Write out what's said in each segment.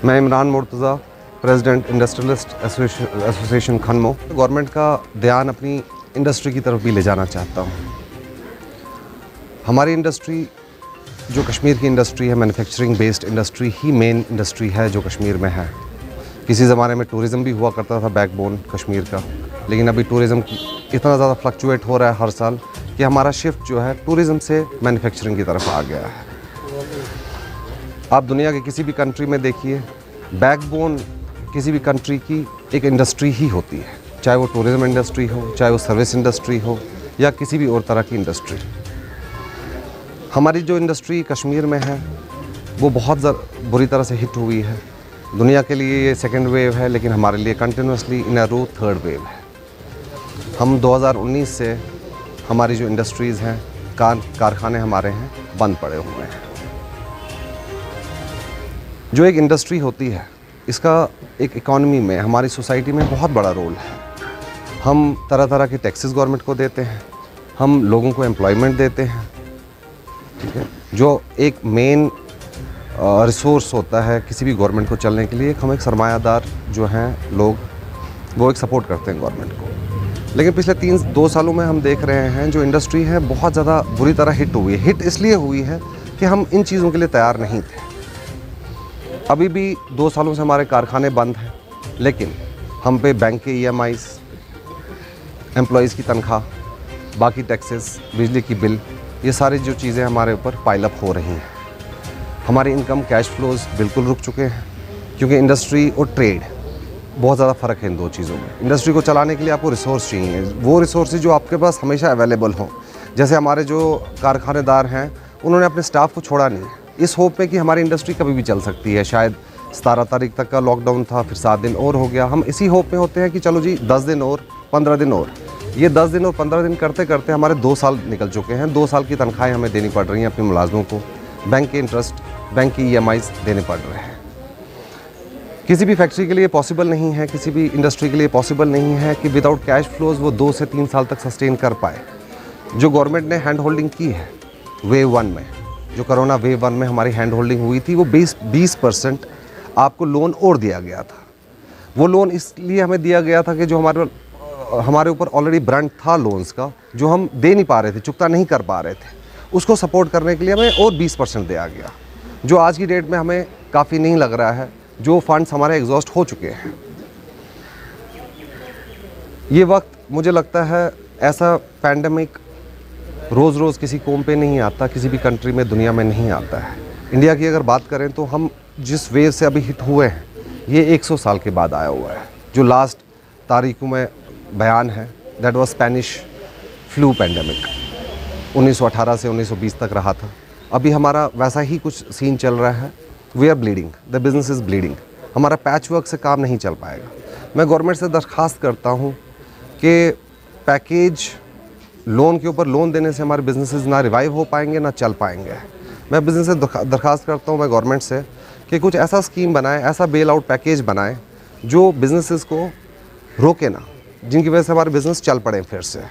मैं Imran Murtaza, president industrialist association खनमो। Government का ध्यान अपनी इंडस्ट्री की तरफ भी ले जाना चाहता हूँ। हमारी इंडस्ट्री जो कश्मीर की इंडस्ट्री है, मैन्युफैक्चरिंग बेस्ड इंडस्ट्री ही मेन इंडस्ट्री है जो कश्मीर में है। किसी ज़माने में टूरिज़म भी हुआ करता था बैकबोन कश्मीर का, लेकिन अभी टूरिज़म इतना ज़्यादा फ्लक्चुएट हो रहा है हर साल कि हमारा शिफ्ट जो है टूरिज़म से मैन्युफैक्चरिंग की तरफ आ गया है। आप दुनिया के किसी भी कंट्री में देखिए, बैकबोन किसी भी कंट्री की एक इंडस्ट्री ही होती है, चाहे वो टूरिज़म इंडस्ट्री हो, चाहे वो सर्विस इंडस्ट्री हो या किसी भी और तरह की इंडस्ट्री। हमारी जो इंडस्ट्री कश्मीर में है वो बहुत बुरी तरह से हिट हुई है। दुनिया के लिए ये सेकेंड वेव है, लेकिन हमारे लिए continuously in a row third wave है। हम 2019 से हमारी जो इंडस्ट्रीज़ हैं, कारखाने हमारे हैं, बंद पड़े हुए हैं। जो एक इंडस्ट्री होती है, इसका एक इकॉनमी में, हमारी सोसाइटी में बहुत बड़ा रोल है। हम तरह तरह के टैक्सेस गवर्नमेंट को देते हैं, हम लोगों को एम्प्लॉयमेंट देते हैं, ठीक है। जो एक मेन रिसोर्स होता है किसी भी गवर्नमेंट को चलने के लिए, हम एक सरमायादार जो हैं लोग, वो एक सपोर्ट करते हैं गवर्नमेंट को। लेकिन पिछले 2 सालों में हम देख रहे हैं जो इंडस्ट्री है बहुत ज़्यादा बुरी तरह हिट हुई है। हिट इसलिए हुई है कि हम इन चीज़ों के लिए तैयार नहीं थे। अभी भी 2 सालों से हमारे कारखाने बंद हैं, लेकिन हम पे बैंक के EMIs, एम्प्लॉइज़ की तनख्वाह, बाकी टैक्सेस, बिजली की बिल, ये सारी जो चीज़ें हमारे ऊपर पाइल अप हो रही हैं। हमारी इनकम, कैश फ्लोज बिल्कुल रुक चुके हैं, क्योंकि इंडस्ट्री और ट्रेड बहुत ज़्यादा फ़र्क है इन दो चीज़ों में। इंडस्ट्री को चलाने के लिए आपको रिसोर्स चाहिए, वो रिसोर्सेज जो आपके पास हमेशा अवेलेबल हों। जैसे हमारे जो कारखानेदार हैं, उन्होंने अपने स्टाफ को छोड़ा नहीं, इस होप में कि हमारी इंडस्ट्री कभी भी चल सकती है। शायद 17 तारीख तक का लॉकडाउन था, फिर 7 दिन और हो गया। हम इसी होप में होते हैं कि चलो जी 10 दिन और 15 दिन और। ये 10 दिन और 15 दिन करते करते हमारे 2 साल निकल चुके हैं। 2 साल की तनख्वाहें हमें देनी पड़ रही हैं अपने मुलाजमों को, बैंक के इंटरेस्ट, बैंक की EMIs देने पड़ रहे हैं। किसी भी फैक्ट्री के लिए पॉसिबल नहीं है, किसी भी इंडस्ट्री के लिए पॉसिबल नहीं है कि विदाउट कैश फ्लोज वो 2 से 3 साल तक सस्टेन कर पाए। जो गवर्नमेंट ने हैंड होल्डिंग की है वेव 1 में, जो कोरोना वेव 1 में हमारी हैंड होल्डिंग हुई थी, वो 20% आपको लोन और दिया गया था। वो लोन इसलिए हमें दिया गया था कि जो हमारे ऊपर ऑलरेडी ब्रांड था लोन्स का, जो हम दे नहीं पा रहे थे, चुकता नहीं कर पा रहे थे, उसको सपोर्ट करने के लिए हमें और 20% दिया गया, जो आज की डेट में हमें काफ़ी नहीं लग रहा है। जो फंड्स हमारे एग्जॉस्ट हो चुके हैं। ये वक्त मुझे लगता है ऐसा पैंडेमिक रोज़ रोज़ किसी कौम पे नहीं आता, किसी भी कंट्री में दुनिया में नहीं आता है। इंडिया की अगर बात करें तो हम जिस वेव से अभी हिट हुए हैं, ये 100 साल के बाद आया हुआ है। जो लास्ट तारीखों में बयान है, that was Spanish flu pandemic, 1918 से 1920 तक रहा था। अभी हमारा वैसा ही कुछ सीन चल रहा है। We are bleeding, the business is bleeding. हमारा पैच वर्क से काम नहीं चल पाएगा। मैं गवर्नमेंट से दरख्वास्त करता हूँ कि पैकेज लोन के ऊपर लोन देने से हमारे बिजनेसेस ना रिवाइव हो पाएंगे, ना चल पाएंगे। मैं बिज़नेस से दरख्वास्त करता हूँ, मैं गवर्नमेंट से, कि कुछ ऐसा स्कीम बनाए, ऐसा बेल आउट पैकेज बनाए जो बिजनेसेस को रोके ना, जिनकी वजह से हमारे बिज़नेस चल पड़े फिर से।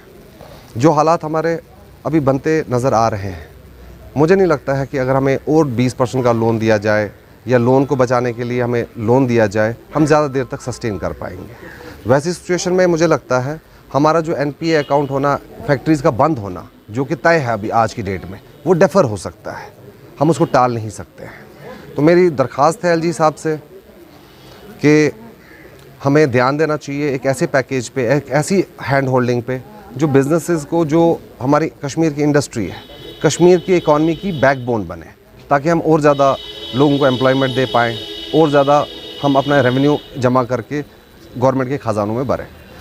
जो हालात हमारे अभी बनते नज़र आ रहे हैं, मुझे नहीं लगता है कि अगर हमें और 20% का लोन दिया जाए या लोन को बचाने के लिए हमें लोन दिया जाए, हम ज़्यादा देर तक सस्टेन कर पाएंगे। वैसी सिचुएशन में मुझे लगता है हमारा जो NPA अकाउंट होना, फैक्ट्रीज़ का बंद होना, जो कि तय है अभी आज की डेट में, वो डेफर हो सकता है, हम उसको टाल नहीं सकते हैं। तो मेरी दरख्वास्त है LG साहब से कि हमें ध्यान देना चाहिए एक ऐसे पैकेज पे, एक ऐसी हैंड होल्डिंग पे जो बिजनेसेस को, जो हमारी कश्मीर की इंडस्ट्री है, कश्मीर की इकॉनमी की बैकबोन बने, ताकि हम और ज़्यादा लोगों को एम्प्लॉयमेंट दे पाएँ, और ज़्यादा हम अपना रेवेन्यू जमा करके गवर्नमेंट के ख़जानों में भरें।